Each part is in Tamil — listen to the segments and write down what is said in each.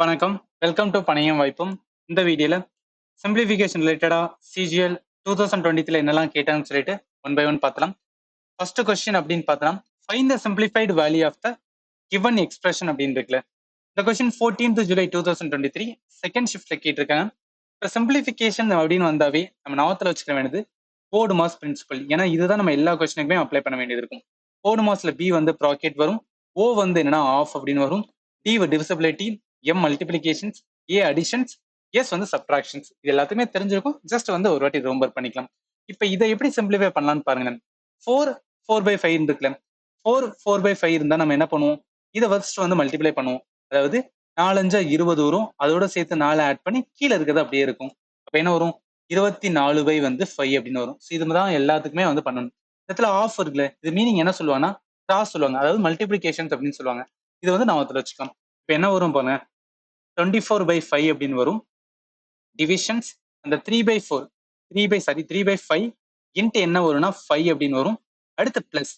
வணக்கம். வெல்கம் டு பணையம் வாய்ப்பும். இந்த வீடியோல சிம்பிளிஃபிகேஷன் ரிலேட்டடா சிஜிஎல் 2023 என்னெல்லாம் கேட்டாங்கன்னு சொல்லிட்டு ஒன் பை ஒன் பார்த்தலாம். ஃபர்ஸ்ட் கொஸ்டின் அப்படின்னு பார்த்தலாம், find the simplified value of the given expression அப்படின்னு இருக்குல்ல. இந்த கொஸ்டின் 14th ஜூலை 2023 செகண்ட் ஷிஃப்ட்ல கேட்டிருக்காங்க. இப்போ சிம்பிளிஃபிகேஷன் அப்படின்னு வந்தாவே நம்ம ஞாபகத்தில் வச்சுக்க வேண்டியது போர்டு மாஸ் பிரின்சிபல். ஏன்னா இதுதான் நம்ம எல்லா கொஸ்டினுக்குமே அப்ளை பண்ண வேண்டியது இருக்கும். போர்டு மாஸ்ல பி வந்து ப்ராக்கெட் வரும், ஓ வந்து என்னன்னா ஆஃப் அப்படின்னு வரும், டி டிவிசிபிலிட்டி, எம் மல்டிபிளிகேஷன்ஸ், ஏ அடிஷன்ஸ், எஸ் வந்து சப்ட்ராக்ஷன்ஸ். இது எல்லாத்தையுமே தெரிஞ்சிருக்கும். ஜஸ்ட் வந்து ஒரு வாட்டி ரிமெம்பர் பண்ணிக்கலாம். இப்போ இதை எப்படி சிம்பிளிஃபை பண்ணலாம்னு பாருங்க. 4/4/5 இருக்குல்ல, 4/4/5 இருந்தா நம்ம என்ன பண்ணுவோம், இதை ஃபர்ஸ்ட் வந்து மல்டிப்ளை பண்ணுவோம். அதாவது 4 5 20 வரும், அதோட சேர்த்து 4 ஆட் பண்ணி கீழே இருக்கிறது அப்படியே இருக்கும். அப்ப என்ன வரும், 24 வந்து 5 அப்படின்னு வரும். இதுதான் எல்லாத்துக்குமே வந்து பண்ணணும். இந்த இடத்துல ஆஃப் இருக்குல்ல, இது மீனிங் என்ன சொல்லுவாங்கன்னா கிராஸ் சொல்லுவாங்க, அதாவது மல்டிபிளிகேஷன்ஸ் அப்படின்னு சொல்லுவாங்க. இது வந்து நான் அதில் வச்சுக்கலாம். இப்போ என்ன வரும் பாருங்க, 24/5 அப்படின்னு வரும். டிவிஷன்ஸ் அந்த 3/4 3/5 இன்ட்டு என்ன வரும்னா 5 அப்படின்னு வரும். அடுத்து பிளஸ்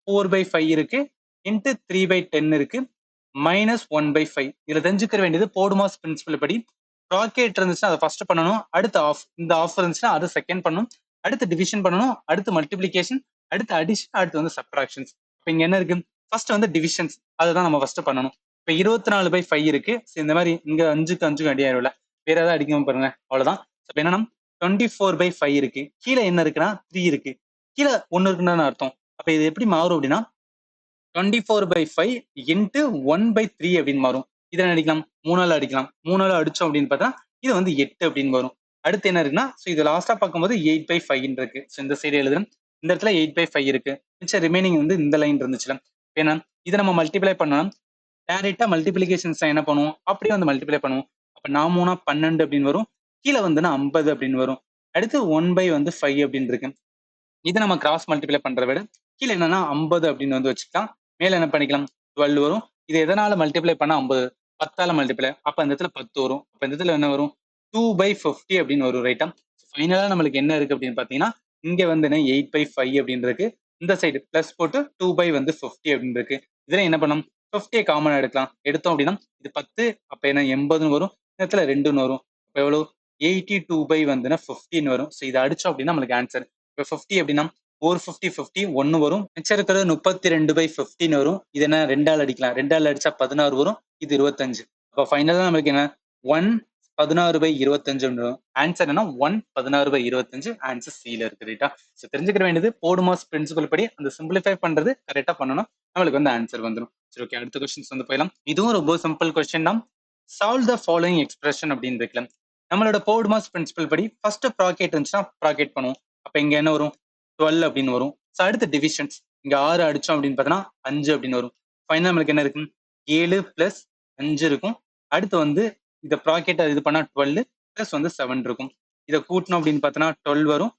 4/5 இருக்கு, இன்ட்டு 3/10 இருக்கு, மைனஸ் 1/5. இதுல தெரிஞ்சுக்க வேண்டியது போடுமாஸ் பிரின்சிபல் படி ப்ராக்கெட் இருந்துச்சுன்னா அதை ஃபர்ஸ்ட் பண்ணணும், அடுத்து ஆஃப், இந்த ஆஃப் இருந்துச்சுன்னா அதை செகண்ட் பண்ணணும், அடுத்து டிவிஷன் பண்ணணும், அடுத்து மல்டிபிளிகேஷன், அடுத்து அடிஷன், அடுத்து வந்து சப்ட்ராக்ஷன்ஸ். இப்போ இங்க என்ன இருக்கு, ஃபர்ஸ்ட் வந்து டிவிஷன்ஸ், அதுதான் நம்ம ஃபர்ஸ்ட் பண்ணணும். இப்போ 24/5 இருக்கு. இந்த மாதிரி இங்க 5க்கு 5க்கு அடி ஆயிடும்ல, வேற ஏதாவது அடிக்காம பாருங்க, அவ்வளவுதான். இப்போ என்னன்னா 24/5 இருக்கு, கீழே என்ன இருக்குன்னா 3 இருக்கு, கீழே 1 இருக்குன்னு அர்த்தம். அப்ப இது எப்படி மாறும் அப்படின்னா 24/5 இன்ட்டு 1/3 அப்படின்னு மாறும். இதை அடிக்கலாம், 3ஆல அடிக்கலாம். 3ஆல அடிச்சோம் அப்படின்னு பார்த்தா இது வந்து 8 அப்படின்னு வரும். அடுத்து என்ன இருக்குன்னா, இது லாஸ்டா பார்க்கும்போது 8/5 இருக்கு. இந்த சைடு எழுதுறேன், இந்த இடத்துல 8/5 இருக்கு. மிச்சம் ரிமைனிங் வந்து இந்த லைன் இருந்துச்சுல. ஏன்னா இதை நம்ம மல்டிப்ளை பண்ணணும், டைரக்டா மல்டிபிளிகேஷன்ஸ் என்ன பண்ணுவோம், அப்படியே வந்து மல்டிப்ளை பண்ணுவோம். அப்ப 4 12 அப்படின்னு வரும், கீழே வந்துன்னா 50 அப்படின்னு வரும். அடுத்து 1/5 அப்படின்னு இருக்கு. இது நம்ம கிராஸ் மல்டிப்ளை பண்றத விட கீழே என்னன்னா 50 அப்படின்னு வந்து வச்சுக்கலாம். மேல என்ன பண்ணிக்கலாம், 12 வரும். இது எதனால மல்டிப்ளை பண்ணா 50, 10ஆல மல்டிப்ளை, அப்ப இந்த இடத்துல 10 வரும். அப்ப இந்த இடத்துல என்ன வரும், 2/50 அப்படின்னு வரும். ரைட்டா, ஃபைனலா நம்மளுக்கு என்ன இருக்கு அப்படின்னு பாத்தீங்கன்னா, இங்க வந்து 8/5 அப்படின்னு இருக்கு. இந்த சைடு பிளஸ் போட்டு 2/50 அப்படின்னு இருக்கு. இதுல என்ன பண்ணலாம், 50 காமன் எடுக்கலாம். எடுத்தோம் அப்படின்னா இது 10, அப்ப என்ன 80 வரும். இந்த இடத்துல 2 வரும். அப்ப எவ்வளவு, 82/50 வரும். ஸோ இதை அடிச்சோம் அப்படின்னா நம்மளுக்கு ஆன்சர். இப்போ 50 அப்படின்னா 450 50 1 வரும். மிச்சம் இருக்கிறது 32/15 வரும். இது என்ன 2ஆல் அடிக்கலாம், 2ஆல் அடிச்சா 16 வரும், இது 25. அப்போ ஃபைனலா நம்மளுக்கு என்ன 1 16/25 வரும். ஆன்சர் என்ன 1 16/25. ஆன்சர் சில இருக்கு. ரைட்டா, ஸோ தெரிஞ்சுக்க வேண்டியது போடுமாஸ் பிரின்சிபல் படி அந்த சிம்பிளிஃபை பண்றது கரெக்டா பண்ணணும், நம்மளுக்கு வந்து ஆன்சர் வந்துடும். சரி, ஓகே, அடுத்த கொஸ்டின்ஸ் வந்து போயிடலாம். இதுவும் ரொம்ப சிம்பிள் கொஸ்டின் தான். சால்வ் த ஃபாலோயிங் எக்ஸ்பிரஷன் அப்படின்னு இருக்குல்ல, நம்மளோட போடுமாஸ் பிரின்சிபல் படி ஃபர்ஸ்ட் ப்ராக்கெட் இருந்துச்சுன்னா ப்ராக்கெட் பண்ணுவோம். அப்ப இங்க என்ன வரும், 12 அப்படின்னு வரும். ஸோ அடுத்து டிவிஷன்ஸ், இங்க 6 அடிச்சோம் அப்படின்னு பார்த்தோன்னா 5 அப்படின்னு வரும். ஃபைனல் நம்மளுக்கு என்ன இருக்கும், 7 பிளஸ் 5 இருக்கும். அடுத்து வந்து இதை ப்ராக்கெட்டை இது பண்ணா 12 பிளஸ் வந்து 7 இருக்கும். இதை கூட்டணும் அப்படின்னு பார்த்தோன்னா 12 வரும்,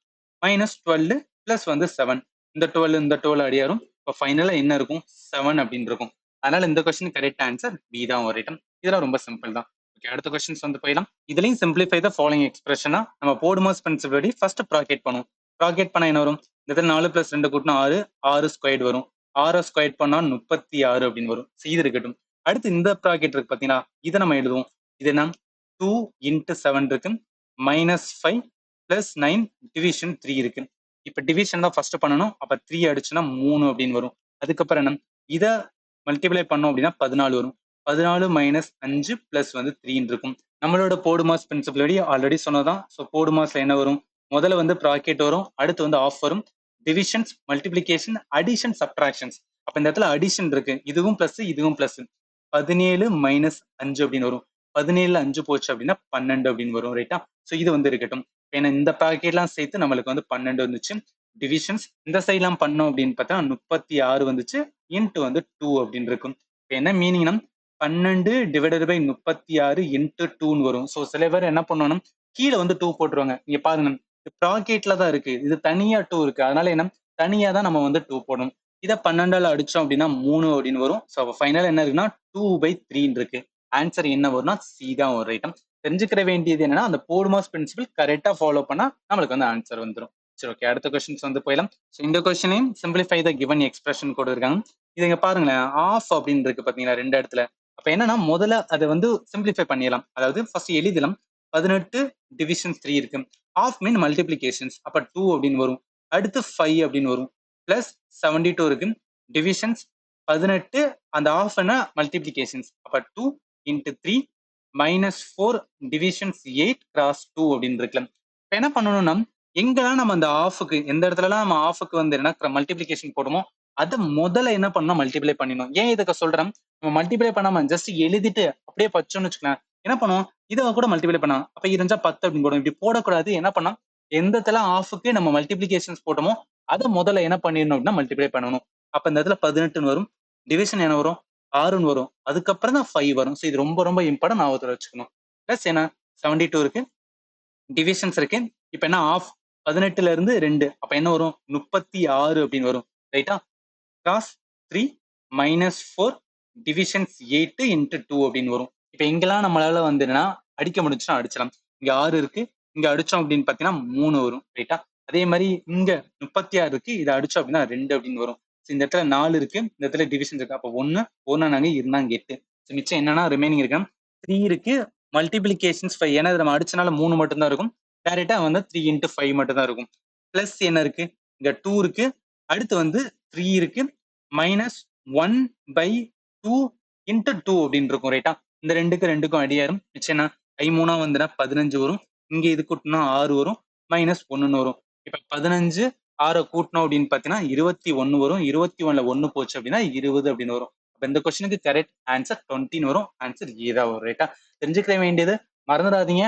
மைனஸ் 12 பிளஸ் வந்து 7. இந்த 12 அடியாரும். இப்போ ஃபைனலா என்ன இருக்கும், 7 அப்படின்னு இருக்கும். அதனால இந்த கொஸ்டின் கரெக்ட் ஆன்சர் பி தான் வரும். இதெல்லாம் ரொம்ப சிம்பிள் தான். ஓகே, அடுத்த கொஸ்டின்ஸ் வந்து போயிடலாம். இதுலயும் சிம்பிளிஃபை த ஃபாலோயிங் எக்ஸ்பிரஷனா நம்ம போடுமாஸ் பிரின்சிபல் படி ஃபர்ஸ்ட் ப்ராக்கெட் பண்ணுவோம். ப்ராக்கெட் பண்ணா என்ன வரும், இந்த இடத்துல 4 பிளஸ் 2 கூட்டினா 6, 6 ஸ்கொயர்ட் வரும். 6 ஸ்கொயர்ட் பண்ணா 36 அப்படின்னு வரும். இது இருக்கட்டும். அடுத்து இந்த ப்ராக்கெட் இருக்கு பாத்தீங்கன்னா, இதை நம்ம எழுதுவோம். இது என்ன, 2 இன்ட்டு 7 இருக்கு, மைனஸ் 5 பிளஸ் 9 டிவிஷன் 3 இருக்கு. இப்ப டிவிஷன் தான் ஃபர்ஸ்ட் பண்ணணும். அப்ப 3 அடிச்சுன்னா 3 அப்படின்னு வரும். அதுக்கப்புறம் என்ன, இதை மல்டிப்ளை பண்ணோம் அப்படின்னா 14 வரும். 14 மைனஸ் 5 பிளஸ் வந்து 3 இருக்கும். நம்மளோட போடுமாஸ் பிரின்சிபல் படி ஆல்ரெடி சொன்னதான். ஸோ போடுமாஸ்ல என்ன வரும், முதல்ல வந்து ப்ராக்கெட் வரும், அடுத்து வந்து ஆஃப் வரும், டிவிஷன்ஸ், மல்டிபிளிகேஷன், அடிஷன், சப்ட்ராக்ஷன்ஸ். அப்ப இந்த இடத்துல அடிஷன் இருக்கு, இதுவும் பிளஸ் இதுவும் பிளஸ். 17 மைனஸ் 5 அப்படின்னு வரும். 17ல 5 போச்சு அப்படின்னா 12 அப்படின்னு வரும். ரைட்டா, ஸோ இது வந்து இருக்கட்டும். ஏன்னா இந்த ப்ராக்கெட்லாம் சேர்த்து நம்மளுக்கு வந்து 12 வந்துச்சு. டிவிஷன்ஸ் இந்த சைட்லாம் பண்ணோம் அப்படின்னு பார்த்தா 36 வந்துச்சு, இன்ட்டு வந்து 2 அப்படின்னு இருக்கும். இப்போ என்ன மீனிங்னா 12 டிவைடட் பை 36 இன்ட்டு 2ன்னு வரும். ஸோ சில பேர் என்ன பண்ணுவோம்னா கீழே வந்து 2 போட்டுருவாங்க. இங்க பாருங்க, ப்ராக்கெட்ல தான் இருக்கு, இது தனியா 2 இருக்கு. அதனால என்ன, தனியா தான் நம்ம வந்து 2 போடணும். இதை 12ஆல அடிச்சோம் அப்படின்னா 3 அப்படின்னு வரும். ஸோ ஃபைனல் என்ன இருக்குன்னா 2/3 இருக்கு. ஆன்சர் என்ன வரும்னா சி தான் ஒரு ஐட்டம். தெரிஞ்சுக்கிற வேண்டியது என்னன்னா, அந்த போடுமாஸ் பிரின்சிபல் கரெக்டா ஃபாலோ பண்ணா நம்மளுக்கு வந்து ஆன்சர் வந்துடும். சரி, ஓகே, அடுத்த கொஸ்டின்ஸ் வந்து போயிடலாம். ஸோ இந்த கொஸ்டினையும் சிம்பிளிஃபை த கிவன் எக்ஸ்பிரஷன் கூட இருக்காங்க. இது இங்க பாருங்களேன், ஆஃப் அப்படின்னு இருக்கு பாத்தீங்களா ரெண்டு இடத்துல. அப்ப என்னன்னா முதல்ல அதை வந்து சிம்பிளிஃபை பண்ணிடலாம். அதாவது ஃபர்ஸ்ட் எழுதலாம். 18 டிவிஷன்ஸ் 3 இருக்கு. Of mean multiplications. அப்ப 2 அப்படின்னு வரும். அடுத்து 5 அப்படின்னு வரும். பிளஸ் 72 இருக்கு. டிவிஷன்ஸ் 18 அந்த ஆஃப் மல்டிப்ளிகேஷன்ஸ். அப்ப 2 இன்ட்டு 3 மைனஸ் 4 டிவிஷன்ஸ் 8 கிராஸ் 2 அப்படின்னு இருக்கலாம். இப்ப என்ன பண்ணணும்னா எங்கெல்லாம் நம்ம அந்த ஆஃபுக்கு எந்த இடத்துலலாம் நம்ம ஆஃபுக்கு வந்து என்ன மல்டிப்ளிகேஷன் போடுமோ அதை முதல்ல என்ன பண்ணணும் மல்டிப்ளை பண்ணிடணும். ஏன் இதுக்கு சொல்றேன், நம்ம மல்டிப்ளை பண்ணாம ஜஸ்ட் எழுதிட்டு அப்படியே பச்சோன்னு வச்சுக்கலாம். என்ன பண்ணுவோம், இதை கூட மல்டிப்ளை பண்ணலாம். அப்ப இருந்துச்சா 10 அப்படின்னு போடும். இப்படி போடக்கூடாது. என்ன பண்ணலாம், எந்த இடத்துல ஆஃபுக்கு நம்ம மல்டிப்ளிகேஷன்ஸ் போட்டோமோ அதை முதல்ல என்ன பண்ணிடணும் அப்படின்னா மல்டிப்ளை பண்ணணும். அப்ப இந்த இடத்துல 18 வரும். டிவிஷன் என்ன வரும், 6 வரும். அதுக்கப்புறம் தான் 5 வரும். ஸோ இது ரொம்ப ரொம்ப இம்பார்ட்டன், ஞாபகத்துல வச்சுக்கணும். பிளஸ் என்ன 72 இருக்கு, டிவிஷன்ஸ் இருக்கு. இப்ப என்ன ஆஃப் 18ல இருந்து 2 அப்ப என்ன வரும் 36 அப்படின்னு வரும். ரைட்டா. கிராஸ் 3 மைனஸ் 4 டிவிஷன்ஸ் 8 இன்ட்டு 2 அப்படின்னு வரும். இப்ப எங்கெல்லாம் நம்மளால வந்து என்னன்னா அடிக்க முடிஞ்சுன்னா அடிச்சலாம். இங்க 6 இருக்கு, இங்க அடிச்சோம் அப்படின்னு பாத்தீங்கன்னா 3 வரும். ரைட்டா. அதே மாதிரி இங்க 36 இருக்கு, இதை அடிச்சோம் அப்படின்னா 2 அப்படின்னு வரும். இந்த இடத்துல 4 இருக்கு, இந்த இடத்துல டிவிஷன் இருக்கு. அப்ப 1 நாங்க இருந்தாங்க 8. மிச்சம் என்னன்னா ரிமைனிங் இருக்கு. 3 இருக்கு, மல்டிபிளிகேஷன்ஸ் 5. ஏன்னா நம்ம அடிச்சனால 3 மட்டும் தான் இருக்கும். டைரக்டா வந்து 3 இன்ட்டு 5 மட்டும் தான் இருக்கும். பிளஸ் என்ன இருக்கு, இங்க 2 இருக்கு, அடுத்து வந்து 3 இருக்கு, மைனஸ் 1/2 இன்ட்டு 2 அப்படின்னு இருக்கும். ரைட்டா. இந்த ரெண்டுக்கும் அடியாரும். மிச்சம் என்ன 3 வந்துன்னா 15 வரும். இங்க இது கூட்டினா 6 வரும், மைனஸ் 1 வரும். இப்ப 15 6 கூட்டணும் அப்படின்னு பாத்தீங்கன்னா 21 வரும். 21ல 1 போச்சு அப்படின்னா 20 அப்படின்னு வரும். அப்ப இந்த கொஸ்டினுக்கு கரெக்ட் ஆன்சர் 20 வரும். ஆன்சர் ஏதா வரும். ரைட்டா. தெரிஞ்சுக்க வேண்டியது மறந்துடாதீங்க,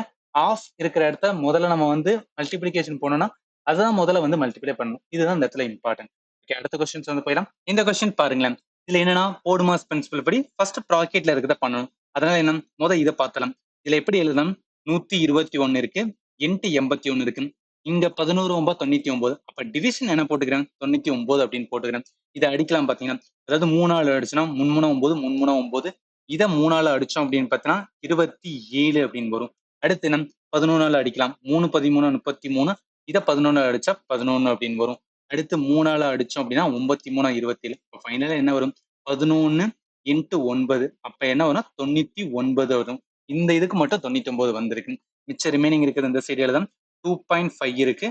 ஆஃப் இருக்கிற இடத்த முதல்ல நம்ம வந்து மல்டிபிளிகேஷன் போனோம்னா அதுதான் முதல்ல வந்து மல்டிப்ளை பண்ணணும். இதுதான் இந்த இடத்துல இம்பார்ட்டன்ட். ஓகே, அடுத்த கொஸ்டின்ஸ் வந்து போயிடலாம். இந்த கொஸ்டின் பாருங்களேன். இதுல என்னன்னா போடுமாஸ் பிரின்சிபல் படி ஃபர்ஸ்ட் ப்ராக்கெட்ல இருக்கிறத பண்ணணும். அதனால என்ன முதல் இதை பார்த்தலாம். இதுல எப்படி எழுதலாம், 121 இருக்கு, இன்ட்டு 81 இருக்கு. இங்க 11 9 99. அப்ப டிவிஷன் என்ன போட்டுக்கிறேன் 99 அப்படின்னு போட்டுக்கிறேன். இதை அடிக்கலாம் பாத்தீங்கன்னா, அதாவது 3ஆல அடிச்சுன்னா 3 3 9 3 9. இதை 3ஆல அடிச்சோம் அப்படின்னு பார்த்தீங்கன்னா 27 அப்படின்னு வரும். அடுத்து என்ன 11ஆல அடிக்கலாம். 3 13 33. இதை 11ஆல அடிச்சா 11 அப்படின்னு வரும். அடுத்து 3ஆல அடிச்சோம் அப்படின்னா 93 27. இப்போ ஃபைனலா என்ன வரும் 11 இன்ட்டு 9. அப்ப என்ன வரும் 99 வரும். இந்த இதுக்கு மட்டும் 99 வந்திருக்கு. மிச்சம் ரிமைனிங் இருக்கிற இந்த சைடு எழுதாம் 2.5 இருக்கு.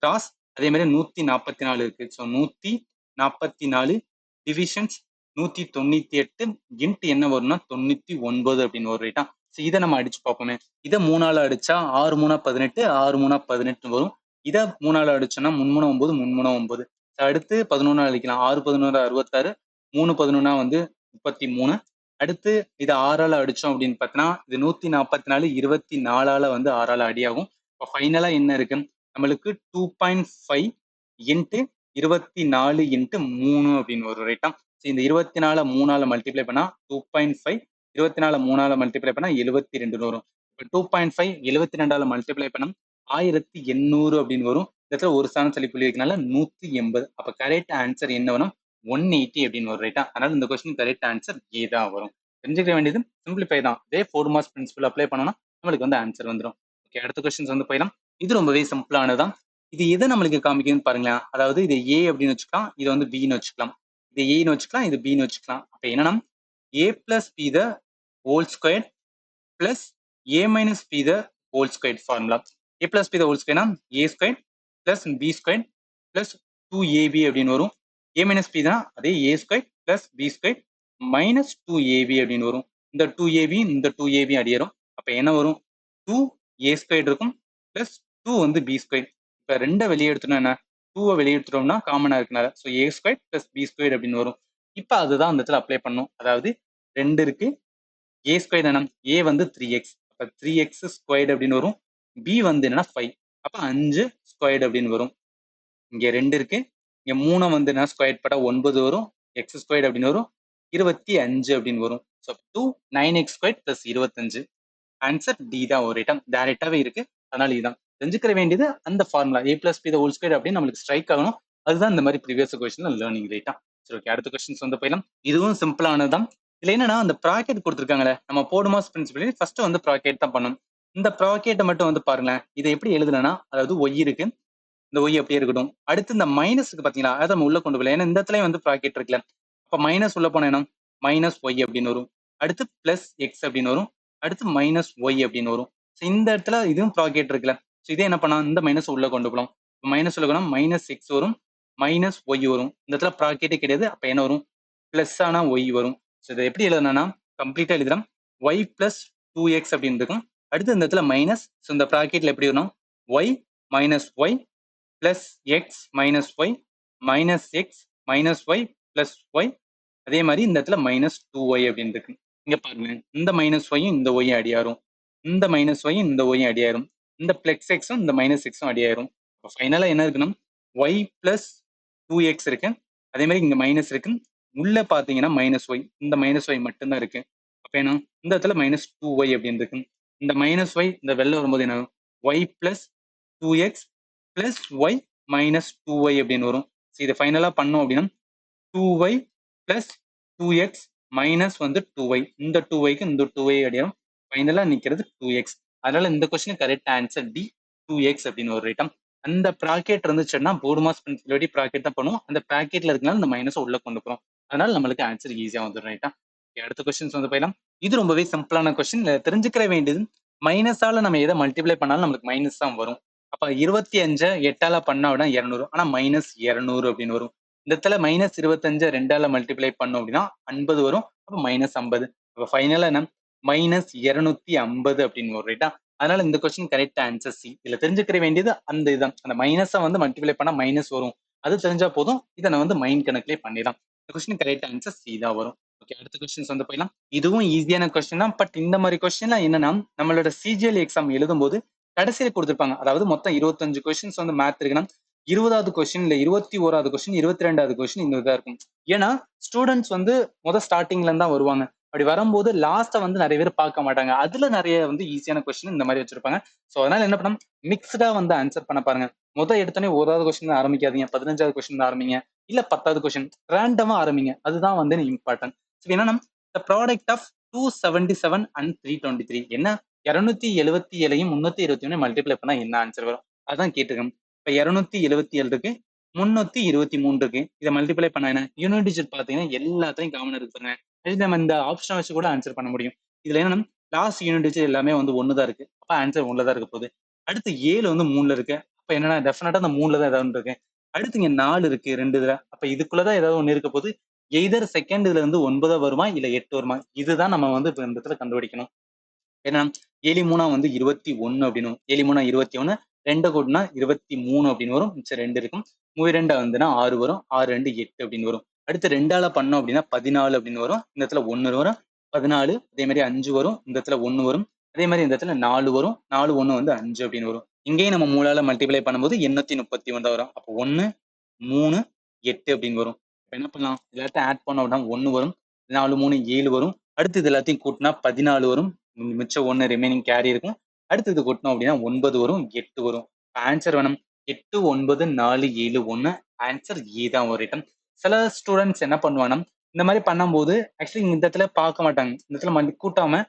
கிராஸ் அதே மாதிரி 144 இருக்கு. ஸோ 144 டிவிஷன்ஸ் 198 இன்ட்டு என்ன வரும்னா 99 அப்படின்னு வரும். ரைட்டா. ஸோ இதை நம்ம அடிச்சு பார்ப்போமே. இதை 3ஆல அடிச்சா 6 3 18, 6 3 18 வரும். இதை 3ஆல அடிச்சோம்னா 3 3 9 3 9. அடுத்து 11 அடிக்கலாம். 6 11 66, 3 11 வந்து 33. அடுத்து இதை 6ஆல அடிச்சோம் அப்படின்னு பார்த்தீங்கன்னா இது 144 24ஆல வந்து 6ஆல அடியாகும். இப்போ ஃபைனலா என்ன இருக்கு நம்மளுக்கு 2.5 இன்ட்டு 24 இன்ட்டு 3 அப்படின்னு வரும். ரைட்டா. இந்த 24 3ஆல மல்டிப்ளை பண்ணா 2.5, 24 3ஆல மல்டிப்ளை பண்ணா 72 வரும். இப்போ 2.5 72ஆல மல்டிப்ளை பண்ணா 1800 அப்படின்னு வரும். இந்த இடத்துல ஒரு ஸ்தானம் தள்ளி புள்ளி வைக்கனால 180. அப்ப கரெக்ட் ஆன்சர் என்ன வரும் 180 அப்படின்னு வரும். ரைட்டா. அதனால இந்த கொஸ்டின் கரெக்ட் ஆன்சர் ஏ தான் வரும். தெரிஞ்சுக்க வேண்டியது சிம்பிளிஃபை தான். இதே 4 மார்க்ஸ் பிரின்சிபல் அப்ளை பண்ணோம்னா நம்மளுக்கு வந்து ஆன்சர் வந்துடும். ஓகே, அடுத்த கொஸ்டின்ஸ் வந்து போயிடலாம். இது ரொம்பவே சிம்பிளானதான். இது எதை நம்மளுக்கு காமிக்குதுன்னு பாருங்களேன். அதாவது இது ஏ அப்படின்னு வச்சுக்கலாம், இது வந்து பின்னு வச்சுக்கலாம். இது ஏன்னு வச்சுக்கலாம், இது பின்னு வச்சுக்கலாம். அப்ப என்னன்னா a plus b the whole squared plus a minus b the whole squared formula. a plus b the whole squared a squared plus b squared plus 2ab அப்படின்னு வரும். a minus b தான் அதே a squared plus b squared minus 2ab அப்படின்னு வரும். இந்த 2ab இந்த 2ab அடியரும். அப்ப என்ன வரும் 2a squared இருக்கும் plus 2 வந்து b squared. இப்ப ரெண்டை வெளியே எடுத்துட்டோம், என்ன 2 வெளியே எடுத்துட்டோம்னா காமனா இருக்கனால so a squared plus b squared அப்படின்னு வரும். இப்ப அதுதான் அந்த இடத்துல அப்ளை பண்ணும். அதாவது 2 இருக்கு, a ஸ்கொயர் என்ன a வந்து 3x, அப்ப 3x ஸ்கொயர்டு அப்படின்னு வரும். b வந்து என்னன்னா 5, அப்ப 5 ஸ்கொயர்டு அப்படின்னு வரும். இங்க 2 இருக்கு, இங்க 3 வந்து என்ன ஸ்கொயர் பட்டா 9 வரும். x ஸ்கொயர்டு அப்படின்னு வரும், 25 அப்படின்னு வரும். So 2 9x square plus 25. Answer D தான் ஒரு ரிட்டம் டைரக்டாவே இருக்கு. அதனால இதுதான் தெரிஞ்சுக்கிற வேண்டியது. அந்த formula a plus b whole square அப்படின்னு நம்மளுக்கு ஸ்ட்ரைக் ஆகணும். அதுதான் இந்த மாதிரி ப்ரீவியஸ் கொஸ்டின் லேர்னிங் ரைட்டா. சரி, ஓகே, அடுத்த கொஸ்டின்ஸ் வந்து போயிடலாம். இதுவும் சிம்பிளானதான். இதுல என்னன்னா அந்த ப்ராக்கெட் கொடுத்துருக்காங்களே, நம்ம போடுமாஸ் பிரின்சிபல் ஃபர்ஸ்ட் வந்து ப்ராக்கெட் தான் பண்ணணும். இந்த ப்ராக்கெட்டை மட்டும் வந்து பாருங்களேன். இதை எப்படி எழுதுனா அதாவது ஒய் இருக்கு, இந்த ஒய் அப்படியே இருக்கட்டும். அடுத்து இந்த மைனஸ்க்கு பாத்தீங்களா, அதை நம்ம உள்ள கொண்டு போகல. ஏன்னா இந்த இடத்துல வந்து ப்ராக்கெட் இருக்குல்ல, அப்ப மைனஸ் உள்ள போனா என்ன மைனஸ் ஒய் அப்படின்னு வரும். அடுத்து பிளஸ் எக்ஸ் அப்படின்னு வரும், அடுத்து மைனஸ் ஒய் அப்படின்னு வரும். ஸோ இந்த இடத்துல இதுவும் ப்ராக்கெட் இருக்குல்ல, ஸோ இதே என்ன பண்ணலாம், இந்த மைனஸ் உள்ள கொண்டு போகலாம். மைனஸ் உள்ள போனால் மைனஸ் எக்ஸ் வரும், மைனஸ் ஒய் வரும். இந்த இடத்துல ப்ராக்கெட்டே கிடையாது, அப்போ என்ன வரும், பிளஸ் ஆனா ஒய் வரும். ஸோ இதை எப்படி எழுதுனா கம்ப்ளீட்டா எழுதுறோம், ஒய் பிளஸ் 2x அப்படின்னு இருக்கும். அடுத்து இந்த இடத்துல மைனஸ், ஸோ இந்த ப்ராக்கெட்ல எப்படி வரும், y minus y plus x minus y minus x minus y plus y. அதே மாதிரி இந்த இடத்துல மைனஸ் 2y அப்படின்னு இருக்கு. இங்க பாருங்க, இந்த மைனஸ் ஒய்யும் இந்த ஒய்யும் அடியாரும், இந்த மைனஸ் ஒய்யும் இந்த ஒய்யும் அடியாரும், இந்த பிளஸ் எக்ஸும் இந்த மைனஸ் எக்ஸும் அடியாரும். இப்போ ஃபைனலா என்ன இருக்குன்னா ஒய் பிளஸ் 2x இருக்கு, அதே மாதிரி இங்க மைனஸ் இருக்கு, உள்ள பாத்தீங்கன்னா மைனஸ் ஒய், இந்த மைனஸ் ஒய் மட்டும்தான் இருக்கு. அப்ப என்ன, இந்த இடத்துல மைனஸ் 2y அப்படின்னு இருக்கு. இந்த மைனஸ் ஒய் இந்த வெளில வரும்போது என்ன, y plus 2x plus y minus 2y அப்படின்னு வரும். இது ஃபைனலா பண்ணோம் அப்படின்னா 2y பிளஸ் 2x மைனஸ் வந்து 2y, இந்த 2yக்கு இந்த 2y அடியும், ஃபைனலா நிக்கிறது 2x. அதனால இந்த question correct answer D, 2x அப்படின்னு ஒரு ரைட்டம். அந்த ப்ராக்கெட் இருந்துச்சுன்னா போர்டுமாஸ் பிரின்சிபல் ப்ராக்கெட் தான் பண்ணுவோம், அந்த ப்ராக்கெட்ல இருக்கனால இந்த மைனஸ் உள்ள கொண்டு போறோம், அதனால நம்மளுக்கு ஆன்சர் ஈஸியா வந்துடும் ரைட்டா. அடுத்த கொஸ்டின்ஸ் வந்து போயிடலாம். இது ரொம்பவே சிம்பிளான கொஸ்டின். தெரிஞ்சுக்கிற வேண்டியது, மைனஸால நம்ம எதை மல்டிப்ளை பண்ணாலும் நம்மளுக்கு மைனஸ் தான் வரும். அப்ப 25 8ஆல பண்ணா அப்படின்னா 200, ஆனா மைனஸ் 200 அப்படின்னு வரும். இந்த இடத்துல மைனஸ் 25 2ஆல மல்டிப்ளை பண்ணோம் அப்படின்னா 50 வரும், அப்ப மைனஸ் 50. அப்ப ஃபைனலா என்ன, மைனஸ் 250 அப்படின்னு வரும் ரைட்டா. அதனால இந்த கொஸ்டின் கரெக்ட் ஆன்சர் சி. இதுல தெரிஞ்சுக்கிற வேண்டியது அந்த இதுதான், அந்த மைனஸை வந்து மல்டிப்ளை பண்ணா மைனஸ் வரும், அது தெரிஞ்சா போதும். இதை நான் வந்து மைண்ட் கணக்குலேயே பண்ணிடலாம். இந்த கொஸ்டின் கரெக்ட் ஆன்சர் சி தான் வரும். ஓகே, அடுத்த கொஸ்டின்ஸ் வந்து போயிடலாம். இதுவும் ஈஸியான கொஸ்டின் தான், பட் இந்த மாதிரி கொஸ்டின்லாம் என்னன்னா நம்மளோட சிஜிஎல் எக்ஸாம் எழுதும்போது கடைசியில் கொடுத்துருப்பாங்க. அதாவது மொத்தம் 25 கொஸ்டின்ஸ் வந்து மேத் இருக்குன்னா 20வது கொஸ்டின் இல்ல 21வது கொஸ்டின் 22வது கொஸ்டின் இந்த இதா இருக்கும். ஏன்னா ஸ்டூடெண்ட்ஸ் வந்து ஸ்டார்டிங்ல இருந்தா வருவாங்க, அப்படி வரும்போது லாஸ்ட்டா வந்து நிறைய பேர் பார்க்க மாட்டாங்க, அதுல நிறைய வந்து ஈஸியான கொஸ்டின் இந்த மாதிரி வச்சிருப்பாங்க. ஸோ அதனால என்ன பண்ணலாம், மிக்ஸ்டா வந்து ஆன்சர் பண்ண பாருங்க. எடுத்தோடனே 1வது கொஸ்டின் ஆரம்பிக்காதீங்க, 15வது கொஸ்டின் ஆரம்பிங்க, இல்ல 10வது கொஸ்டின் ரேண்டமா ஆரம்பிங்க, அதுதான் வந்து இம்பார்ட்டன்ட். என்னன்னா the product of 277 and 323 என்ன, 277ஐயும் 321 மல்டிப்ளை பண்ணா என்ன ஆன்சர் வரும், அதான் கேட்டிருக்கேன். இப்ப 277 இருக்கு, 323 இருக்கு, இதை மல்டிப்ளை பண்ணா என்ன, யூனிட் டிஜிட் பாத்தீங்கன்னா எல்லாத்தையும் காமன் இருக்கு பாருங்க. நம்ம இந்த ஆப்ஷன் வச்சு கூட ஆன்சர் பண்ண முடியும். இதுல என்னன்னா லாஸ்ட் யூனிட் டிஜிட் எல்லாமே வந்து 1 தான் இருக்கு, அப்ப ஆன்சர் 1ல தான் இருக்க போகுது. அடுத்து 7 வந்து 3ல இருக்கு, அப்ப என்னன்னா டெஃபினட்டா அந்த 3ல தான் ஏதாவது இருக்கு. அடுத்து இங்க 4 இருக்கு 2 இதுல, அப்ப இதுக்குள்ளதான் ஏதாவது ஒண்ணு இருக்க போகுது. எய்தர் செகண்ட் இதுல இருந்து 9 வருமா இல்ல 8 வருமா, இதுதான் நம்ம வந்து இந்த இடத்துல கண்டுபிடிக்கணும். ஏன்னா 7 3 வந்து 21 அப்படின்னு, 7 3 21, 2 கூட்டினா 23 அப்படின்னு வரும், மிச்சம் 2 இருக்கும். 2 வந்துன்னா 6 வரும், 6 2 8 அப்படின்னு வரும். அடுத்து 2ஆல பண்ணோம் அப்படின்னா 14 அப்படின்னு வரும், இந்த இடத்துல 1 வரும், 14. அதே மாதிரி 5 வரும், இந்த இடத்துல 1 வரும். அதே மாதிரி இந்த இடத்துல 4 வரும், 4 1 வந்து 5 அப்படின்னு வரும். இங்கேயும் நம்ம 3ஆல மல்டிப்ளை பண்ணும்போது 831 வரும். அப்போ 1 3 8 அப்படின்னு வரும். என்ன பண்ணலாம், எல்லாத்தையும் ஆட் பண்ணோம் அப்படின்னா 1 வரும், 4 3 7 வரும். அடுத்து இது எல்லாத்தையும் கூட்டினா 14 வரும், மிச்சம் 1 ரிமைனிங் கேரி இருக்கும். அடுத்து இது கூட்டணும் அப்படின்னா 9 வரும், 8 வரும். ஆன்சர் வேணும் 8 9 4 7 1, ஆன்சர் ஏ தான் வரும். சில ஸ்டூடெண்ட்ஸ் என்ன பண்ணுவாங்கன்னா இந்த மாதிரி பண்ணும்போது ஆக்சுவலி இந்த இடத்துல பார்க்க மாட்டாங்க, இந்த இடத்துல கூட்டாம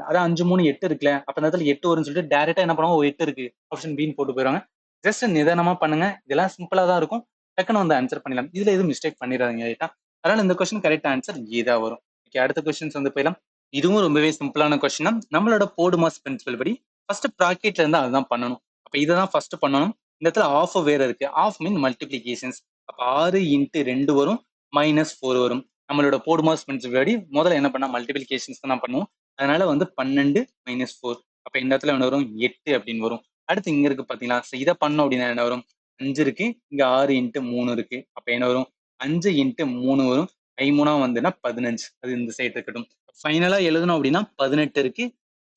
அதான் 5 3 8 இருக்குல்ல, அப்ப இந்த இடத்துல 8 வரும்னு சொல்லிட்டு டேரக்டா என்ன பண்ணுவாங்க, 8 இருக்கு ஆப்ஷன் பின்னு போட்டு போயிடுவாங்க. ஜஸ்ட் நிதானமா பண்ணுங்க, இதெல்லாம் சிம்பிளா தான் இருக்கும், டக்குன்னு வந்து ஆன்சர் பண்ணிடலாம். இதுல எதுவும் மிஸ்டேக் பண்ணிடாதீங்க ரைட்டா. அதனால இந்த கொஸ்டின் கரெக்ட் ஆன்சர் ஏ தான் வரும். ஓகே, அடுத்த கொஸ்டின்ஸ் வந்து போயிடலாம். இதுவும் ரொம்பவே சிம்பிளான கொஸ்டின் தான். நம்மளோட போடுமாஸ் பிரின்சிபல் படி ஃபர்ஸ்ட் ப்ராக்கெட்ல இருந்து அதுதான் பண்ணணும். அப்ப இதை தான் ஃபர்ஸ்ட் பண்ணணும். இந்த இடத்துல ஆஃப் வேற இருக்கு, ஆஃப் மீன் மல்டிபிளிகேஷன்ஸ். அப்ப 6 × 2 வரும், -4 வரும். நம்மளோட போடுமாஸ் பிரின்சிபல் படி முதல்ல என்ன பண்ணா மல்டிபிளிகேஷன்ஸ் தான் பண்ணுவோம். அதனால வந்து 12 -4, அப்ப இந்த இடத்துல என்ன வரும் 8 அப்படின்னு வரும். அடுத்து இங்க இருக்கு பாத்தீங்களா, இதை பண்ணோம் அப்படின்னா என்ன வரும், 5 இருக்கு, இங்க 6 × 3 இருக்கு, அப்ப என்ன வரும் 5 × 3 வரும், 3 வந்துன்னா 15, அது இந்த சைடு இருக்கட்டும். ஃபைனலா எழுதணும் அப்படின்னா 18 இருக்கு,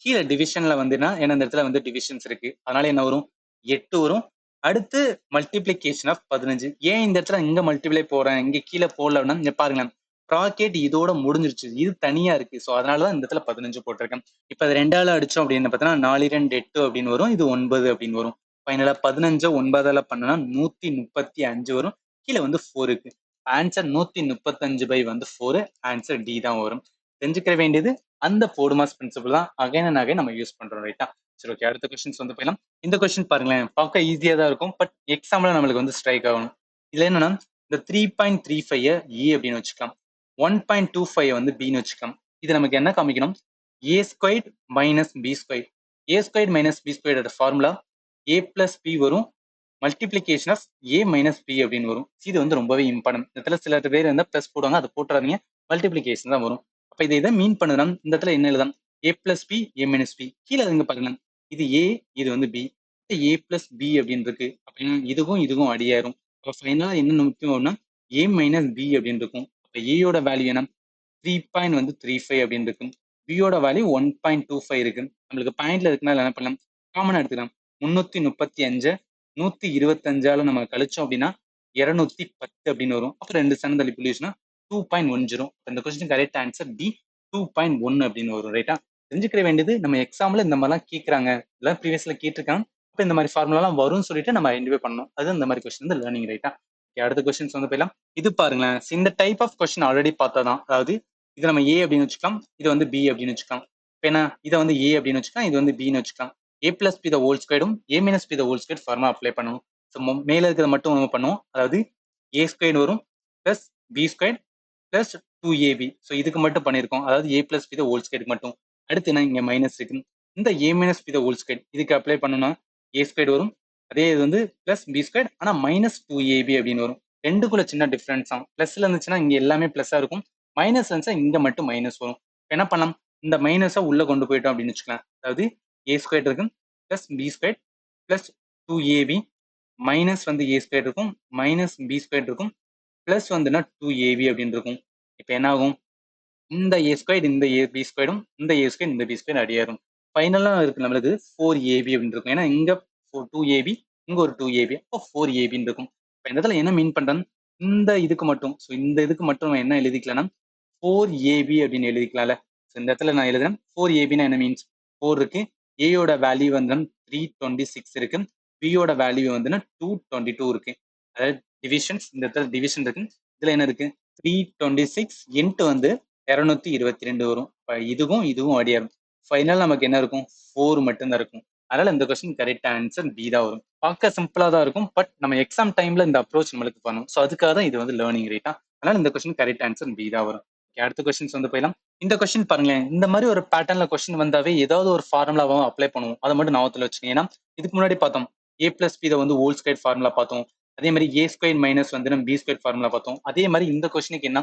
கீழே டிவிஷன்ல வந்துன்னா ஏன்னா இந்த இடத்துல வந்து டிவிஷன்ஸ் இருக்கு, அதனால என்ன வரும் 8 வரும். அடுத்து மல்டிபிளிகேஷன் ஆஃப் 15. ஏன் இந்த இடத்துல இங்க மல்டிப்ளை போறேன், இங்க கீழே போடல அப்படின்னா இங்க பாருங்களேன், ப்ராக்கெட் இதோட முடிஞ்சிருச்சு, இது தனியா இருக்கு. ஸோ அதனாலதான் இந்த இடத்துல 15 போட்டிருக்கேன். இப்ப அது 2ஆல அடிச்சோம் அப்படின்னு பார்த்தீங்கன்னா 4 2 8 அப்படின்னு வரும், இது 9 அப்படின்னு வரும். ஃபைனலா 15 9ஆல பண்ணனா 135 வரும், கீழே வந்து 4 இருக்கு. ஆன்சர் 135 வந்து 4, ஆன்சர் டி தான் வரும். தெரிஞ்சுக்க வேண்டியது அந்த போடுமாஸ் பிரின்சிபல் தான் அகைன் அண்ட் அகைன் நம்ம யூஸ் பண்றோம் ரைட்டா. சரி, ஓகே, அடுத்த கொஸ்டின்ஸ் வந்து போயிடலாம். இந்த கொஸ்டின் பாருங்களேன், பார்க்க ஈஸியா தான் இருக்கும், பட் எக்ஸாம்ல நம்மளுக்கு வந்து ஸ்ட்ரைக் ஆகணும். இதுல என்னன்னா இந்த 3.35 இ அப்படின்னு வச்சுக்கலாம், 1.25 வந்து பின்னு வச்சுக்கலாம், இது நமக்கு என்ன காமிக்கணும், a squared minus b squared. A squared minus b ஸ்கொயர்டோட ஃபார்முலா ஏ பிளஸ் பி வரும், multiplication of a minus b அப்படின்னு வரும். இது வந்து ரொம்பவே இம்பார்ட்டன்ட். இந்த இடத்துல சில பேர் இருந்தா பிளஸ் போடுவாங்க, அதை போட்டுறாதீங்க, மல்டிப்ளிகேஷன் தான் வரும். அப்ப இதை எதை மீன் பண்ணுதுன்னா, இந்த இடத்துல என்ன எழுதலாம், ஏ plus B A minus B. கீழே இங்க பாருங்க, இது ஏ, இது வந்து பி, ஏ பிளஸ் பி அப்படின்னு இருக்கு. அப்படின்னு இதுவும் இதுவும் அடியாயிரும். அப்ப ஃபைனலா என்ன முக்கியம்னா ஏ மைனஸ் பி அப்படின்னு இருக்கும். அப்ப ஏயோட வேல்யூ என்ன, 3.35 அப்படின்னு இருக்கும். பியோட வேல்யூ 1.25 இருக்கு. நம்மளுக்கு பாயிண்ட்ல இருக்குனால என்ன பண்ணலாம், காமனா எடுத்துக்கலாம். 335 125ஆல நம்ம கழிச்சோம் அப்படின்னா 210 அப்படின்னு வரும். அப்ப ரெண்டு சனம் தள்ளி புள்ளிச்சுன்னா 2.10. இந்த கொஸ்டின் கரெக்ட் ஆன்சர் டி 2.1 அப்படின்னு வரும். ரைட்டா, தெரிஞ்சுக்கிற வேண்டியது நம்ம எக்ஸாம்ல இந்த மாதிரிலாம் கேட்கறாங்க, இல்லை ப்ரீவியஸ்ல கேட்டிருக்காங்க, அப்ப இந்த மாதிரி ஃபார்முலாலாம் வரும்னு சொல்லிட்டு நம்ம ஐடென்டிஃபை பண்ணணும். அது இந்த மாதிரி கொஸ்டின் வந்து லேர்னிங். ரைட்டா, அடுத்த கொஸ்டின்ஸ் வந்து போயிடலாம். இது பாருங்களேன், இந்த டைப் ஆஃப் கொஸ்டின் ஆல்ரெடி பார்த்ததான். அதாவது இது நம்ம ஏ அப்படின்னு வச்சுக்கலாம், இது வந்து பி அப்படின்னு வச்சுக்கலாம். இப்போ என்ன, இதை வந்து ஏ அப்படின்னு வச்சுக்கலாம், இது வந்து பின்னு வச்சுக்கலாம். A plus B the whole ஸ்கொயரும் A minus B the whole square formula apply பண்ணணும். ஸோ மேல இருக்கிறத மட்டும் நம்ம பண்ணுவோம். அதாவது ஏ ஸ்கொயர் வரும் plus B square plus 2ab. So இதுக்கு மட்டும் பண்ணியிருக்கோம், அதாவது A plus B the whole ஸ்கொயருக்கு மட்டும். அடுத்து என்ன, இங்க மைனஸ் இருக்கு, இந்த A minus B the whole square இதுக்கு அப்ளை பண்ணணும்னா ஏ ஸ்கொயர் வரும், அதே இது வந்து பிளஸ் பி ஸ்கொயர், ஆனா மைனஸ் 2ab அப்படின்னு வரும். ரெண்டுக்குள்ள சின்ன டிஃபரன்ஸ் தான். பிளஸ்ல இருந்துச்சுன்னா இங்க எல்லாமே பிளஸ்ஸா இருக்கும், மைனஸ் இருந்துச்சா இங்க மட்டும் மைனஸ் வரும். என்ன பண்ணலாம், இந்த மைனஸை உள்ள கொண்டு போயிட்டோம் அப்படின்னு வச்சுக்கலாம். அதாவது ஏ ஸ்கொயர் இருக்கு plus B square plus 2ab minus வந்து ஏ ஸ்கொயர் இருக்கும், மைனஸ் பி ஸ்கொயர் இருக்கும், பிளஸ் வந்துன்னா 2ab அப்படின்னு இருக்கும். இப்போ என்ன ஆகும், இந்த ஏ ஸ்கொயர் இந்த ஏ பி ஸ்கொயரும் இந்த ஏ ஸ்கொயர் இந்த பி ஸ்கொயர் அடியாரும். ஃபைனலாக இருக்கு நம்மளுக்கு 4ab அப்படின்னு இருக்கும். ஏன்னா இங்க 2ab, இங்க ஒரு 2ab, அப்போ 4abன்னு இருக்கும். இப்போ இந்த இடத்துல என்ன மீன் பண்றேன், இந்த இதுக்கு மட்டும், ஸோ இந்த இதுக்கு மட்டும் நம்ம என்ன எழுதிக்கலாம்னா 4ab அப்படின்னு எழுதிக்கலாம்ல. ஸோ இந்த இடத்துல நான் எழுதுறேன் 4abனா என்ன மீன்ஸ், 4 இருக்கு, ஏயோட வேல்யூ வந்து 326 இருக்கு, பியோட வேல்யூ வந்து 222 இருக்கு. அதாவது டிவிஷன்ஸ், இந்த இடத்துல டிவிஷன் இருக்கு, இதுல என்ன இருக்கு 326 இன்ட்டு வந்து 222 வரும். இதுவும் இதுவும் அடியாரும். ஃபைனல் நமக்கு என்ன இருக்கும், 4 மட்டும்தான் இருக்கும். அதனால இந்த கொஸ்டின் கரெக்ட் ஆன்சர் பி தான் வரும். பார்க்க சிம்பிளா தான் இருக்கும், பட் நம்ம எக்ஸாம் டைம்ல இந்த அப்ரோச் நம்மளுக்கு பண்ணும். ஸோ அதுக்காக தான் இது வந்து லேர்னிங். ரைட்டா, அதனால இந்த கொஸ்டின் கரெக்ட் ஆன்சர் பி தான் வரும். அடுத்த கொஸ்டின்ஸ் வந்து போயிடலாம். இந்த கொஸ்டின் பாருங்களேன், இந்த மாதிரி ஒரு பேட்டர்ன்ல கொஸ்டின் வந்தாவே ஏதாவது ஒரு ஃபார்முலாவும் அப்ளை பண்ணுவோம். அதை மட்டும் ஞாபகத்துல வச்சுக்கோங்க. ஏன்னா இதுக்கு முன்னாடி பார்த்தோம் ஏ பிளஸ் பி வந்து ஹோல் ஸ்கொயர் ஃபார்முலா பார்த்தோம். அதே மாதிரி ஏ ஸ்கொயர் மைனஸ் வந்து நம்ம பி ஸ்கொயர் ஃபார்முலா பார்த்தோம். அதே மாதிரி இந்த கொஸ்டினுக்கு என்ன,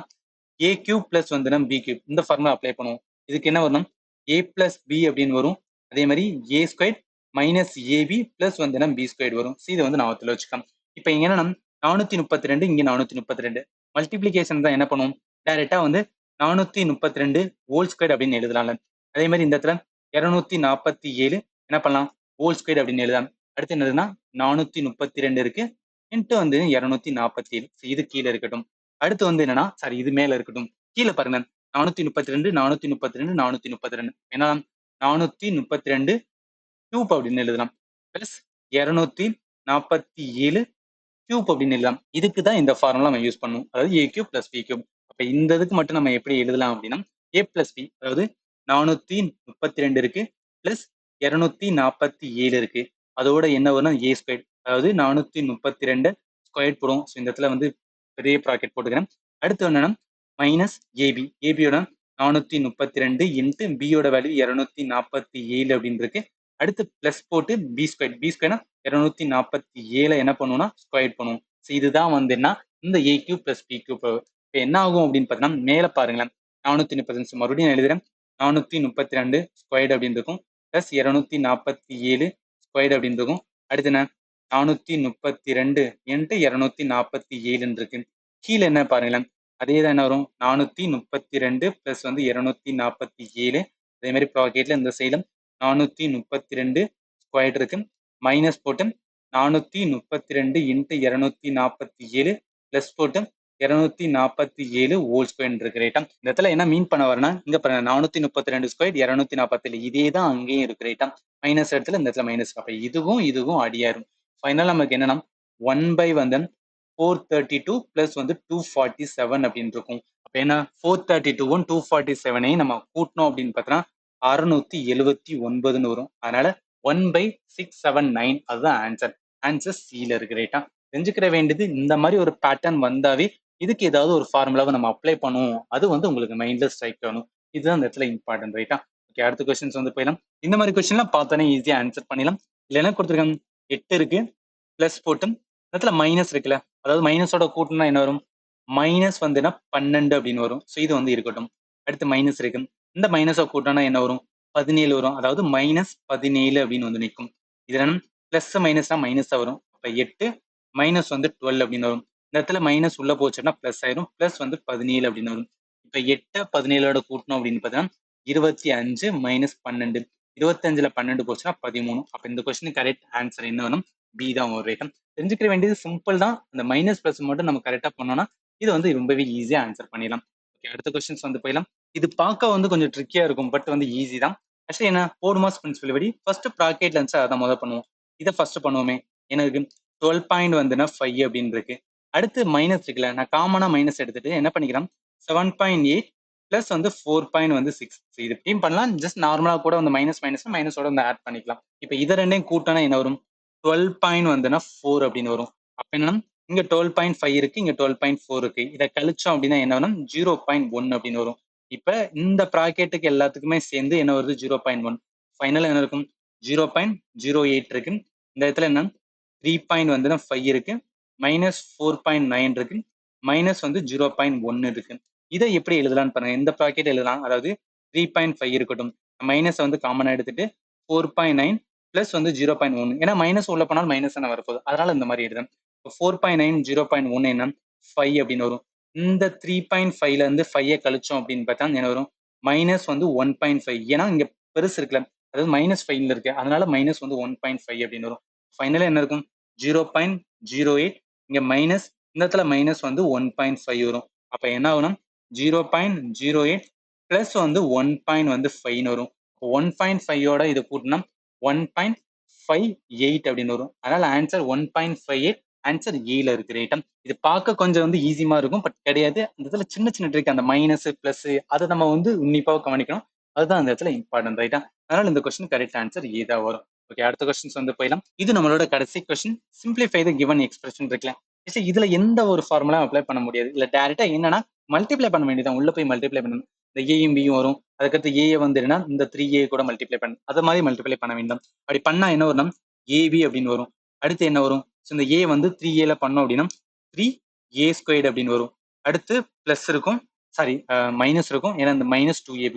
ஏ கியூப் பிளஸ் வந்து நம்ம பி கியூப், இந்த ஃபார்முலா அப்ளை பண்ணுவோம். இதுக்கு என்ன வரணும், ஏ பிளஸ் பி அப்படின்னு வரும். அதே மாதிரி ஏ ஸ்கொயர் மைனஸ் ஏபி பிளஸ் வந்து நம்ம பி ஸ்கொயர் வரும். இதை வந்து ஞாபகத்துல வச்சுக்கலாம். இப்போ இங்க என்ன, 432 இங்க 432 மல்டிபிளிகேஷன் தான் என்ன பண்ணுவோம், டைரக்டா வந்து 432 ஹோல் ஸ்கொயர் அப்படின்னு எழுதலாம்ல. அதே மாதிரி இந்த இடத்துல 247 என்ன பண்ணலாம், ஹோல் ஸ்கொயர் அப்படின்னு எழுதலாம். அடுத்து என்னதுன்னா 432 இருக்கு இன்ட்டு வந்து 247. இது கீழே இருக்கட்டும். அடுத்து வந்து என்னன்னா, சாரி இது மேல இருக்கட்டும். கீழே பாருங்க 432 432 432 ஏன்னா 432 கியூப் அப்படின்னு எழுதலாம். பிளஸ் 247 கியூப் அப்படின்னு எழுதலாம். இதுக்கு தான் இந்த ஃபார்முலா நம்ம யூஸ் பண்ணுவோம். அதாவது a cube plus B cube. அப்ப இந்த இதுக்கு மட்டும் நம்ம எப்படி எழுதலாம் அப்படின்னா, ஏ பிளஸ் பி, அதாவது 432 இருக்கு பிளஸ் 247 இருக்கு, அதோட என்ன வரும் ஏ ஸ்கொயர், அதாவது 432 ஸ்கொயர் போடும். ஸோ இந்த இடத்துல வந்து பெரிய ப்ராக்கெட் போட்டுக்கிறேன். அடுத்து என்னன்னா மைனஸ் ஏபி, ஏபியோட 432 இன்ட்டு பியோட வேல்யூ 247 அப்படின்னு இருக்கு. அடுத்து பிளஸ் போட்டு பி ஸ்கொயர், பி ஸ்கொயர்னா 247 என்ன பண்ணுவோம்னா ஸ்கொயர் பண்ணுவோம். ஸோ இதுதான் வந்து என்ன, இந்த a cube plus B cube. இப்போ என்ன ஆகும் அப்படின்னு பார்த்தீங்கன்னா, மேலே பாருங்களேன் 435 மறுபடியும் எழுதுறேன், 432 ஸ்கொயர்டு அப்படின்னு இருக்கும், பிளஸ் 247 ஸ்கொயர்டு அப்படின்னு இருக்கும். அடுத்து என்ன 432 இன்ட்டு 247 இருக்கு. கீழே என்ன பாருங்களேன், அதே தான் என்ன வரும் 432 பிளஸ் வந்து 247. அதே மாதிரி ப்ராக்கெட்ல இந்த சைடும் 432 ஸ்கொயர் இருக்கு, மைனஸ் போட்டு 432 இன்ட்டு 247 பிளஸ் போட்டு 247 ஹோல் ஸ்கொயர் இருக்கு. ரைட்டா, இந்த இடத்துல என்ன மீன் பண்ண வரேன்னா, இங்க பாருங்க 432 ஸ்கொயர் 247, இதே தான் அங்கேயும் இருக்கு. ரைட்டா, மைனஸ் இடத்துல இந்த இடத்துல மைனஸ். அப்ப இதுவும் இதுவும் அடியாரும். ஃபைனல் நமக்கு என்னன்னா 1 பை வந்து 432 பிளஸ் வந்து 247 அப்படின்னு இருக்கும். அப்ப என்ன 432 247 நம்ம கூட்டணும் அப்படின்னு பார்த்தோம்னா 679 வரும். அதனால 1/679 அதுதான் ஆன்சர். ஆன்சர் சில இருக்கு. ரைட்டா, தெரிஞ்சுக்கிற வேண்டியது இந்த மாதிரி ஒரு பேட்டர்ன் வந்தாவே இதுக்கு ஏதாவது ஒரு ஃபார்முலாவை நம்ம அப்ளை பண்ணுவோம். அது வந்து உங்களுக்கு மைண்ட்ல ஸ்ட்ரைக் ஆகணும். இதுதான் இந்த இடத்துல இம்பார்ட்டன்ட் ரைட்டா. ஓகே, அடுத்த கொஸ்டின்ஸ் வந்து போயிடலாம். இந்த மாதிரி கொஸ்டின்லாம் பார்த்தோன்னே ஈஸியா ஆன்சர் பண்ணிடலாம். இதுல என்ன கொடுத்துருக்காங்க, 8 இருக்கு பிளஸ் போட்டு இடத்துல மைனஸ் இருக்குல்ல, அதாவது மைனஸோட கூட்டம்னா என்ன வரும், மைனஸ் வந்துன்னா 12 அப்படின்னு வரும். ஸோ இது வந்து இருக்கட்டும். அடுத்து மைனஸ் இருக்கு, இந்த மைனஸை கூட்டம்னா என்ன வரும், 17 வரும். அதாவது -17 அப்படின்னு வந்து நிற்கும். இதுல பிளஸ் மைனஸ்னா மைனஸா வரும். அப்ப 8 மைனஸ் வந்து 12 அப்படின்னு வரும். இந்த இடத்துல மைனஸ் உள்ள போச்சுன்னா பிளஸ் ஆயிரும். பிளஸ் வந்து 17 அப்படின்னு வரும். இப்ப 8 17ஓட கூட்டணும் அப்படின்னு பார்த்தீங்கன்னா 25 மைனஸ் 12. 25ல 12 போச்சுன்னா 13. அப்ப இந்த கொஸ்டின் கரெக்ட் ஆன்சர் என்ன வரும், பி தான் ஒரு ரைட்டம். தெரிஞ்சுக்க வேண்டியது சிம்பிள் தான். அந்த மைனஸ் பிளஸ் மட்டும் நம்ம கரெக்டா பண்ணோம்னா இது வந்து ரொம்பவே ஈஸியா ஆன்சர் பண்ணிடலாம். ஓகே, அடுத்த கொஸ்டின்ஸ் வந்து போயிடலாம். இது பார்க்க வந்து கொஞ்சம் ட்ரிக்கியா இருக்கும், பட் வந்து ஈஸி தான். ஆக்சுவலி என்ன, போடுமாஸ் பிரின்சிபல் படி ஃபர்ஸ்ட் ப்ராக்கெட்ல இருந்துச்சு அதை முதல் பண்ணுவோம். இதை ஃபர்ஸ்ட் பண்ணுவோமே. எனக்கு 12 பாயிண்ட் வந்துன்னா 5 அப்படின்னு இருக்கு. அடுத்து மைனஸ் இருக்குல்ல, நான் காமனா மைனஸ் எடுத்துட்டு என்ன பண்ணிக்கிறேன், 7.8 பிளஸ் வந்து 4.6. இது இப்படியும் பண்ணலாம், ஜஸ்ட் நார்மலா கூட வந்து மைனஸ் மைனஸோட வந்து ஆட் பண்ணிக்கலாம். இப்போ இதை ரெண்டையும் கூட்டினா என்ன வரும், 12 வந்துன்னா 4 அப்படின்னு வரும். அப்ப என்னன்னா இங்க 12.5 இருக்கு, இங்க 12.4 இருக்கு. இதை கழிச்சோம் அப்படின்னா என்ன வரும், 0.1 அப்படின்னு வரும். இப்ப இந்த ப்ராக்கெட்டுக்கு எல்லாத்துக்குமே சேர்ந்து என்ன வருது, 0.1. ஃபைனல் என்ன இருக்கும், 0.08 இருக்கு. இந்த இடத்துல என்ன 3.5 இருக்கு, -4.9 இருக்கு, மைனஸ் வந்து 0.1 இருக்கு. இதை எப்படி எழுதலாம்னு பாருங்க. இந்த ப்ராக்கெட் எழுதலாம், அதாவது 3.5 இருக்கட்டும், மைனஸ் வந்து காமனா எடுத்துட்டு 4.9 பிளஸ் வந்து 0.1. ஏன்னா மைனஸ் உள்ள போனால் மைனஸ் தானே வரப்போகுது, அதனால இந்த மாதிரி எழுதுறேன். 4.9 0.1 என்ன 5 அப்படின்னு வரும். இந்த 3.5ல இருந்து 5 கழிச்சோம் அப்படின்னு பார்த்தா என்ன வரும், மைனஸ் வந்து 1.5. ஏன்னா இங்க பெருசு இருக்குல்ல, அதாவது -5ல இருக்கு, அதனால மைனஸ் வந்து 1.5 அப்படின்னு வரும். ஃபைனலா என்ன இருக்கும், 0.08. இங்க மைனஸ், இந்த இடத்துல மைனஸ் வந்து 1.5 வரும். அப்ப என்ன ஆகும், 0.08 பிளஸ் வந்து 1.5 வரும். 1.5ஓட இது கூட்டினா 1.58 அப்படின்னு வரும். அதனால ஆன்சர் 1.58, ஆன்சர் ஏல இருக்கு ரைட்டா. இது பார்க்க கொஞ்சம் வந்து ஈஸியா இருக்கும், பட் கிடையாது. அந்த இடத்துல சின்ன சின்ன ட்ரிக், அந்த மைனஸ் பிளஸ் அதை நம்ம வந்து உன்னிப்பாக கவனிக்கணும். அதுதான் அந்த இடத்துல இம்பார்ட்டன்ட் ரைட்டா. அதனால இந்த கொஸ்டின் கரெக்ட் ஆன்சர் ஏ தான் வரும். ஓகே, அடுத்த கொஸ்டின்ஸ் வந்து போயிடலாம். இது நம்மளோட கடைசி கொஸ்டின். சிம்பிளிஃபை த கிவன் எக்ஸ்பிரஷன் இருக்குல்ல, இதுல எந்த ஒரு ஃபார்முலா அப்ளை பண்ண முடியாது. இல்ல டைரக்டா என்னன்னா மல்டிப்ளை பண்ண வேண்டியதான், உள்ள போய் மல்டிப்ளை பண்ணணும். இந்த ஏயும் பியும் வரும், அதுக்கடுத்து ஏ வந்துருன்னா இந்த 3a கூட மல்டிப்ளை பண்ணணும். அதை மாதிரி மல்டிப்ளை பண்ண வேண்டாம். அப்படி பண்ணா என்ன வரும், ஏபி அப்படின்னு வரும். அடுத்து என்ன வரும், இந்த ஏ வந்து 3a பண்ணோம் அப்படின்னா 3a² அப்படின்னு வரும். அடுத்து பிளஸ் இருக்கும், சாரி மைனஸ் இருக்கும், ஏன்னா இந்த -2ab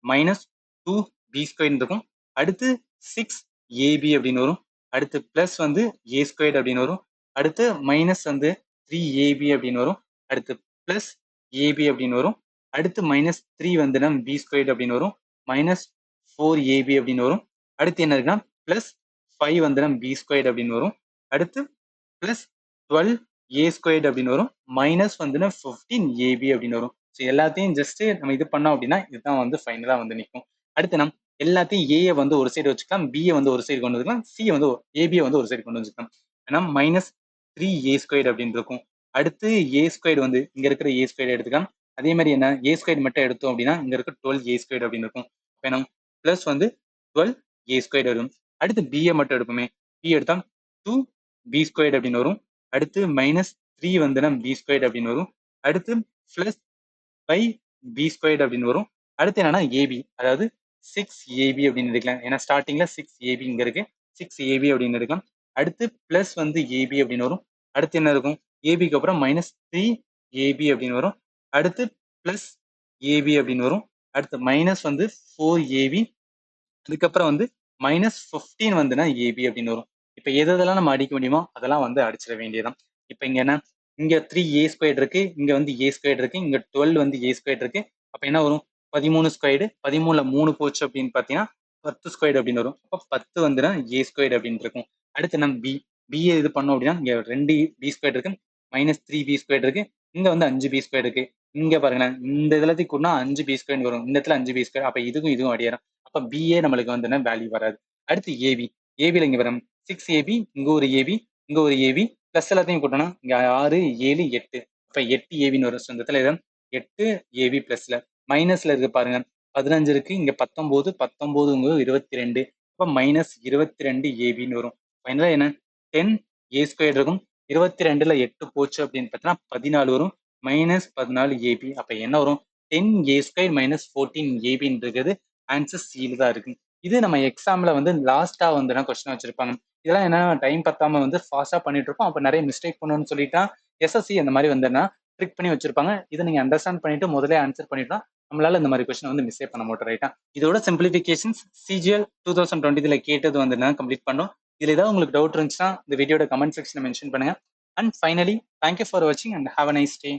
-2b² இருக்கும். அடுத்து 6ab அப்படின்னு வரும். அடுத்து பிளஸ் வந்து a² அப்படின்னு வரும். அடுத்து மைனஸ் வந்து 3ab அப்படின்னு வரும். அடுத்து பிளஸ் ab அப்படின்னு வரும். அடுத்து -3 வந்துன்னா b² அப்படின்னு வரும். -4ab அப்படின்னு வரும். அடுத்து என்ன இருக்குன்னா பிளஸ் 5 வந்துன்னா b² அப்படின்னு வரும். அடுத்து பிளஸ் 12a² அப்படின்னு வரும். மைனஸ் வந்துன்னா 15ab அப்படின்னு வரும். ஸோ எல்லாத்தையும் ஜஸ்ட் நம்ம இது பண்ணோம் அப்படின்னா இதுதான் வந்து ஃபைனலா வந்து நிற்கும். அடுத்து நம்ம எல்லாத்தையும் ஏ வந்து ஒரு சைடு வச்சுக்கலாம், பிஏ வந்து ஒரு சைடு கொண்டு வந்துக்கலாம், சி வந்து ஏபியை வந்து ஒரு சைடு கொண்டு வந்துக்கலாம். ஏன்னா -3a² அப்படின்னு இருக்கும். அடுத்து a² வந்து இங்க இருக்கிற a² எடுத்துக்கலாம். அதே மாதிரி என்ன a² மட்டும் எடுத்தோம் அப்படின்னா இங்க இருக்க 12a² அப்படின்னு இருக்கும். ஏன்னா பிளஸ் வந்து 12a² வரும். அடுத்து பிஏ மட்டும் எடுப்போமே, பி எடுத்தா 2b² அப்படின்னு வரும். அடுத்து -3 வந்துன்னா b² அப்படின்னு வரும். அடுத்து பிளஸ் 5b² அப்படின்னு வரும். அடுத்து என்னன்னா ஏபி, அதாவது 6ab அப்படின்னு எடுக்கலாம். ஏன்னா ஸ்டார்டிங்ல 6ab இங்க இருக்கு, 6ab அப்படின்னு எடுக்கலாம். அடுத்து பிளஸ் வந்து ஏபி அப்படின்னு வரும். அடுத்து என்ன இருக்கும், ஏபிக்கு அப்புறம் -3ab அப்படின்னு வரும். அடுத்து பிளஸ் ஏபி அப்படின்னு வரும். அடுத்து மைனஸ் வந்து 4ab, அதுக்கப்புறம் வந்து -15 வந்துன்னா ஏபி அப்படின்னு வரும். இப்ப எதெல்லாம் நம்ம அடிக்க முடியுமோ அதெல்லாம் வந்து அடிச்சிட வேண்டியதான். இப்ப இங்க என்ன, இங்க 3a² இருக்கு, இங்க வந்து a² இருக்கு, இங்க 12 வந்து a² இருக்கு. அப்ப என்ன வரும், 13². 13ல 3 போச்சு அப்படின்னு பாத்தீங்கன்னா 10² அப்படின்னு வரும். அப்ப 10 வந்துன்னா a² அப்படின்னு இருக்கும். அடுத்து நம்ம பிஏ இது பண்ணோம் அப்படின்னா இங்க 2b² இருக்கு, -3b² இருக்கு, இங்க வந்து 5b² இருக்கு. இங்க பாருங்களேன், இந்த எல்லாத்தையும் கூட்டினா 5b² வரும். இந்த இடத்துல 5b². அப்ப இதுவும் அடியாரம். அப்ப பிஏ நம்மளுக்கு வந்து வேல்யூ வராது. அடுத்து ஏபி, ஏபில இங்க வரும் 6ab, இங்க ஒரு ஏபி, இங்க ஒரு ஏபி, பிளஸ் எல்லாத்தையும் கூட்டணும், இங்க 6 7 8. அப்ப 8ab வரும். இந்த இடத்துல 8ab பிளஸ்ல மைனஸ்ல இருக்கு பாருங்க, 15 இருக்கு, இங்க 19, 19 22. அப்ப -22ab வரும். ஃபைனலா என்ன 10a² இருக்கும். 22ல 8 போச்சு அப்படின்னு பார்த்தீங்கன்னா 14 வரும். -14ab. அப்ப என்ன வரும், 10a² மைனஸ் 14ab இருக்குது ஆன்சர் சியில் தான் இருக்கு. இது நம்ம எக்ஸாம்ல வந்து லாஸ்டா வந்து கொஸ்டின் வச்சிருப்பாங்க. இதெல்லாம் என்ன டைம் பத்தாம வந்து ஃபாஸ்டா பண்ணிட்டு இருப்போம். அப்ப நிறைய மிஸ்டேக் பண்ணணும்னு சொல்லிட்டா எஸ்எஸ்சி அந்த மாதிரி வந்து ட்ரிக் பண்ணி வச்சிருப்பாங்க. இதை நீங்க அண்டர்ஸ்டாண்ட் பண்ணிட்டு முதல்ல ஆன்சர் பண்ணிட்டா நம்மளால இந்த மாதிரி கொஸ்டின் வந்து மிஸ்டேக் பண்ண மாட்டோம். ரைட்டா? இதோட சிம்பிளிஃபிகேஷன்ஸ் சிஜிஎல் 2020 கேட்டது வந்து கம்ப்ளீட் பண்ணோம். இதுல ஏதாவது உங்களுக்கு டவுட் இருந்துச்சுன்னா இந்த வீடியோட கமெண்ட் செக்ஷன்ல மென்ஷன் பண்ணுங்க. அண்ட் ஃபைனலி தேங்க்யூ ஃபார் வாட்சிங் and have a nice day.